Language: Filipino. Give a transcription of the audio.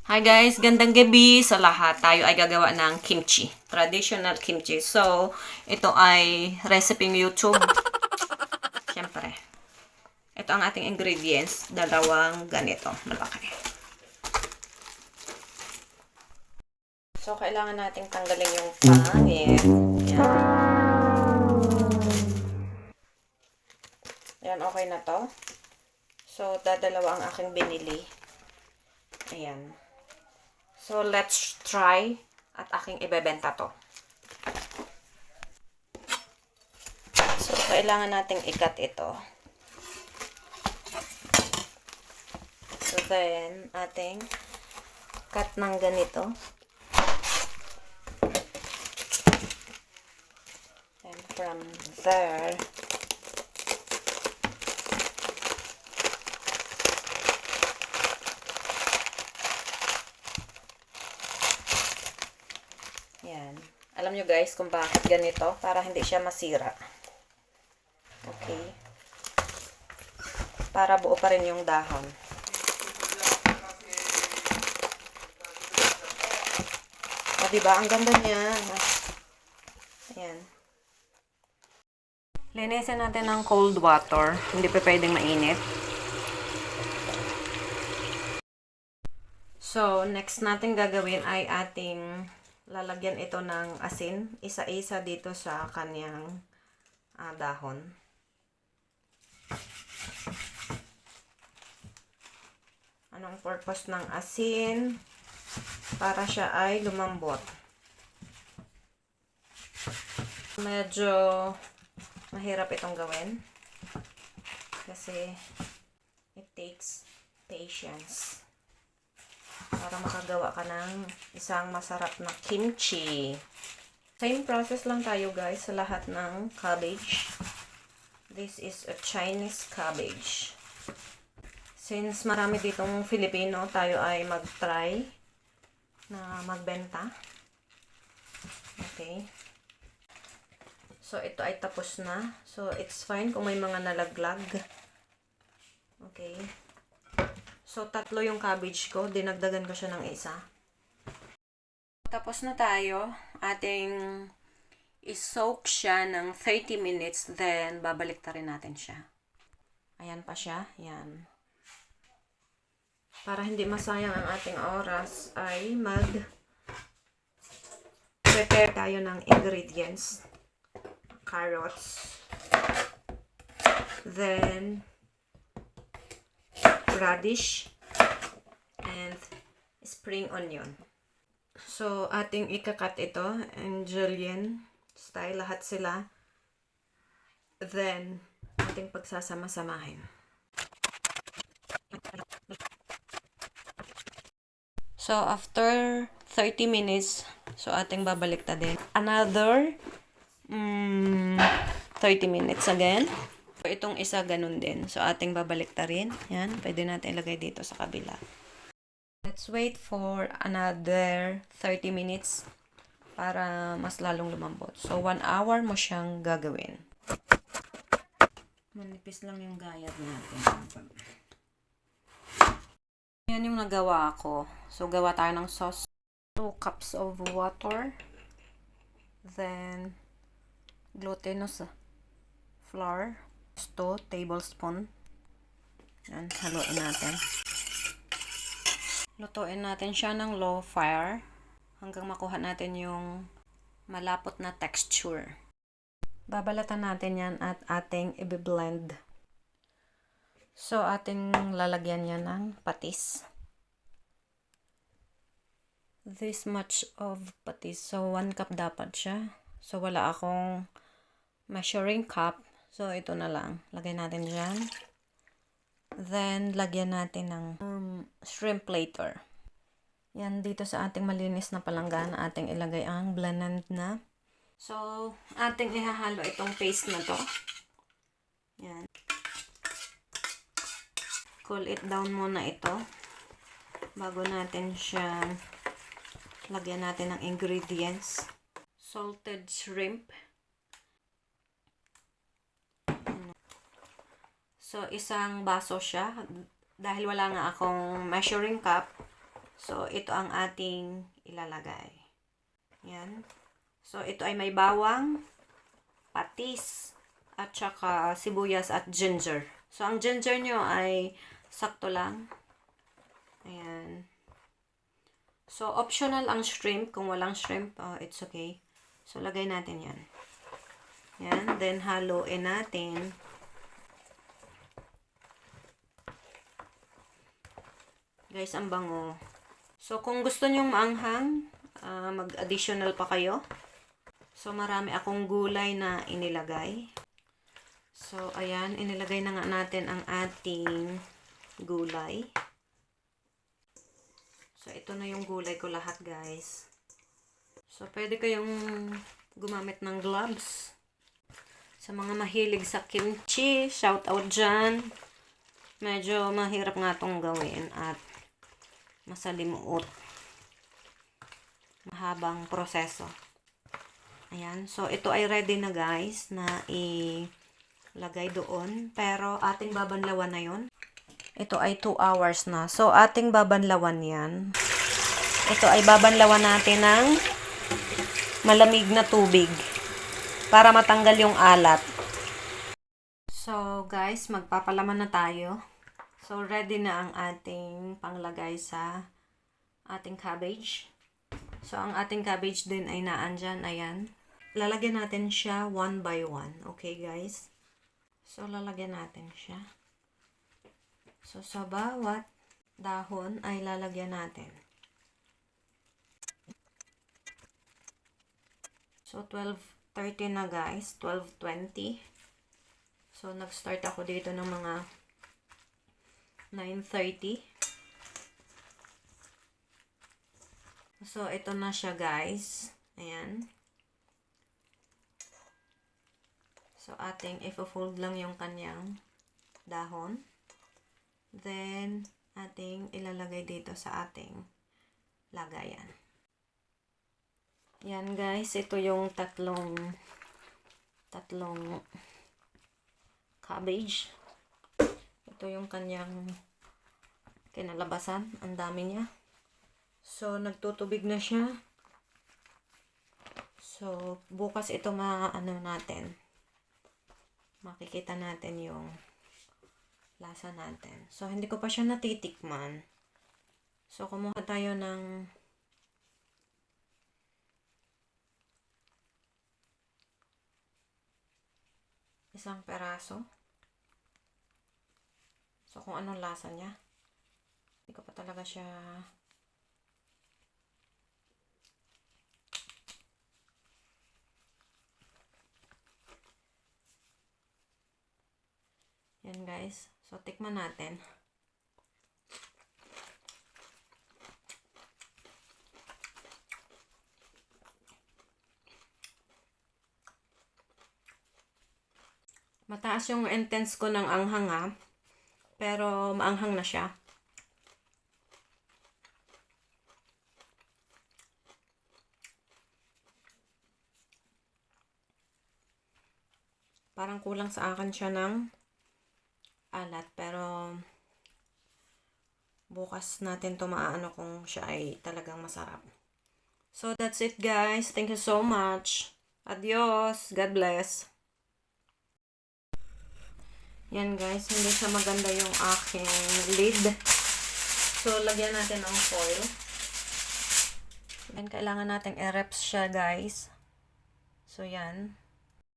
Hi guys, gandang gabi sa lahat. Tayo ay gagawa ng kimchi. Traditional kimchi. So, ito ay recipe YouTube. Siyempre. Ito ang ating ingredients. Dalawang ganito. Malaki. So, kailangan nating tanggalin yung pangit. Yan. Yan, okay na to. So, dadalawa ang aking binili. Ayan. So, let's try at aking ibebenta to. So, kailangan nating ikat ito. So, then, ating cut ng ganito. And from there, yan. Alam nyo guys kung bakit ganito? Para hindi siya masira. Okay. Para buo pa rin yung dahon. O, diba? Ang ganda niya. Ayan. Linisin natin ng cold water. Hindi pa pwedeng mainit. So, next natin gagawin ay ating lalagyan ito ng asin. Isa-isa dito sa kanyang dahon. Anong purpose ng asin? Para siya ay lumambot. Medyo mahirap itong gawin. Kasi it takes patience. Para makagawa ka ng isang masarap na kimchi. Same process lang tayo guys sa lahat ng cabbage. This is a Chinese cabbage. Since marami ditong Filipino, tayo ay mag-try na magbenta. Okay. So, ito ay tapos na. So, it's fine kung may mga nalaglag. Okay. So, tatlo yung cabbage ko. Dinagdagan ko siya ng isa. Tapos na tayo. Ating i-soak siya ng 30 minutes. Then, babalik ta rin natin siya. Ayan pa siya. Ayan. Para hindi masayang ang ating oras, ay mag-prepare tayo ng ingredients. Carrots. Then, radish and spring onion. So, ating ikakat ito and julienne style, lahat sila. Then, ating pagsasama-samahin. So, after 30 minutes, so ating babalik ta din. Another 30 minutes again. So, itong isa ganun din. So, ating babalik ta rin. Yan, pwede natin ilagay dito sa kabila. Let's wait for another 30 minutes para mas lalong lumambot. So, 1 hour mo siyang gagawin. Manipis lang yung gayat natin. Yan yung nagawa ko. So, gawa tayo ng sauce. 2 cups of water. Then, glutinous flour. 2 tablespoon. Yan, haluin natin. Lutuin natin siya ng low fire hanggang makuha natin yung malapot na texture. Babalatan natin yan at ating i-blend. So, ating lalagyan yan ng patis. This much of patis. So, 1 cup dapat siya. So, wala akong measuring cup. So, ito na lang. Lagay natin dyan. Then, lagyan natin ng shrimp platter. Yan, dito sa ating malinis na palanggan, ating ilagay ang blended na. So, ating ihahalo itong paste na to. Yan. Cool it down muna ito bago natin siya lagyan natin ng ingredients. Salted shrimp. So, isang baso siya. Dahil wala nga akong measuring cup, So, ito ang ating ilalagay. Yan. So, ito ay may bawang, patis, at saka sibuyas at ginger. So, ang ginger nyo ay sakto lang. Ayan. So, optional ang shrimp. Kung walang shrimp, it's okay. So, lagay natin yan. Yan. Then, haluin natin. Guys, ang bango. So, kung gusto nyong maanghang, mag-additional pa kayo. So, marami akong gulay na inilagay. So, ayan. Inilagay na nga natin ang ating gulay. So, ito na yung gulay ko lahat, guys. So, pwede kayong gumamit ng gloves. Sa mga mahilig sa kimchi, shout out dyan. Medyo mahirap nga itong gawin at masalimuot. Mahabang proseso. Ayan. So, ito ay ready na, guys, na ilagay doon. Pero, ating babanlawan na yun. Ito ay 2 hours na. So, ating babanlawan yan. Ito ay babanlawan natin ng malamig na tubig para matanggal yung alat. So, guys, magpapalaman na tayo. So, ready na ang ating panglagay sa ating cabbage. So, ang ating cabbage din ay naandyan. Ayan. Lalagyan natin siya 1 by 1. Okay, guys? So, lalagyan natin siya. So, sa bawat dahon ay lalagyan natin. So, 12:30 na, guys. 12:20. So, nag-start ako dito ng mga 9:30. So, ito na siya, guys. Ayan. So, ating i-fold lang yung kanyang dahon. Then, ating ilalagay dito sa ating lagayan. Yan, guys. Ito yung tatlong cabbage. Ito yung kanyang kinalabasan. Ang dami niya. So, nagtutubig na siya. So, bukas ito natin. Makikita natin yung lasa natin. So, hindi ko pa siya natitikman. So, kumuha tayo ng isang peraso. So, kung anong lasa niya. Hindi ko pa talaga siya yan, guys. So, tikman natin. Mataas yung intense ko ng anghang, ha. Pero, maanghang na siya. Parang kulang sa akin siya ng alat, pero bukas natin to maaano kung siya ay talagang masarap. So, that's it, guys. Thank you so much. Adios. God bless. Yan, guys. Hindi siya maganda yung aking lid. So, lagyan natin ng foil. Yan, kailangan natin i-reps siya, guys. So, yan.